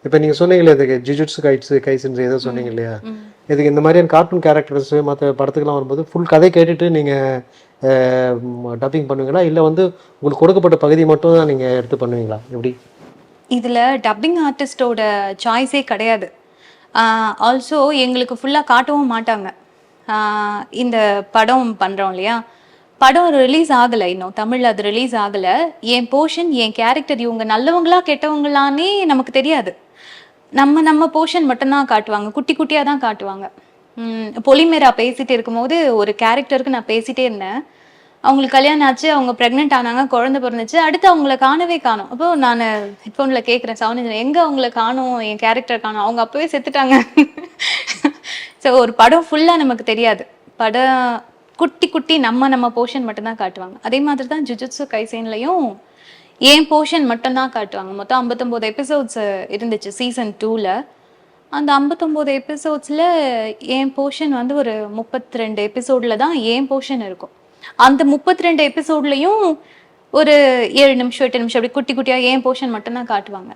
இப்போ நீங்கள் சொன்னீங்களே இதுக்கு ஜுஜுட்சு கைஸ்ன்னு ஏதோ சொன்னீங்க இல்லையா, இதுக்கு இந்த மாதிரியான கார்ட்டூன் கேரக்டர்ஸ் மற்ற படத்துக்கெல்லாம் வரும்போது ஃபுல் கதை கேட்டுட்டு நீங்கள் டப்பிங் பண்ணுவீங்களா, இல்லை வந்து உங்களுக்கு கொடுக்கப்பட்ட பகுதி மட்டும் தான் நீங்கள் எடுத்து பண்ணுவீங்களா, எப்படி? இதில் டப்பிங் ஆர்டிஸ்டோட சாய்ஸே கிடையாது. ஆல்சோ எங்களுக்கு ஃபுல்லாக காட்டவும் மாட்டாங்க. இந்த படம் பண்ணுறோம் இல்லையா, படம் ரிலீஸ் ஆகலை, இன்னும் தமிழில் அது ரிலீஸ் ஆகலை. என் போர்ஷன், என் கேரக்டர் இவங்க நல்லவங்களா கெட்டவங்களானே நமக்கு தெரியாது. நம்ம போர்ஷன் மட்டும்தான் காட்டுவாங்க, குட்டி குட்டியாக தான் காட்டுவாங்க. பொலிமேரா பேசிகிட்டே இருக்கும்போது ஒரு கேரக்டருக்கு நான் பேசிகிட்டே இருந்தேன். அவங்களுக்கு கல்யாணம் ஆச்சு, அவங்க ப்ரெக்னென்ட் ஆனாங்க, குழந்தை பிறந்துச்சு. அடுத்து அவங்கள காணவே காணோம். அப்போ நான் ஹெட்ஃபோனில் கேட்குறேன், சவுண்ட் எங்கே அவங்கள காணோம், என் கேரக்டர் காணோம், அவங்க அப்போவே செத்துட்டாங்க. ஸோ ஒரு படம் ஃபுல்லாக நமக்கு தெரியாது. படம் குட்டி குட்டி நம்ம போர்ஷன் மட்டும்தான் காட்டுவாங்க. அதே மாதிரி தான் ஜுஜுட்சு கைசேன்லையும் என் போர்ஷன் மட்டும்தான் காட்டுவாங்க. மொத்தம் 59 எபிசோட்ஸ் இருந்துச்சு சீசன் 2ல். அந்த 59 எபிசோட்ஸில் என் போர்ஷன் வந்து ஒரு 32 எபிசோடில் தான் என் போர்ஷன் இருக்கும். அந்த 32 எபிசோட்லையும் ஒரு 7 நிமிஷம் 8 நிமிஷம் அப்படி குட்டி குட்டியாக என் போர்ஷன் மட்டும்தான் காட்டுவாங்க.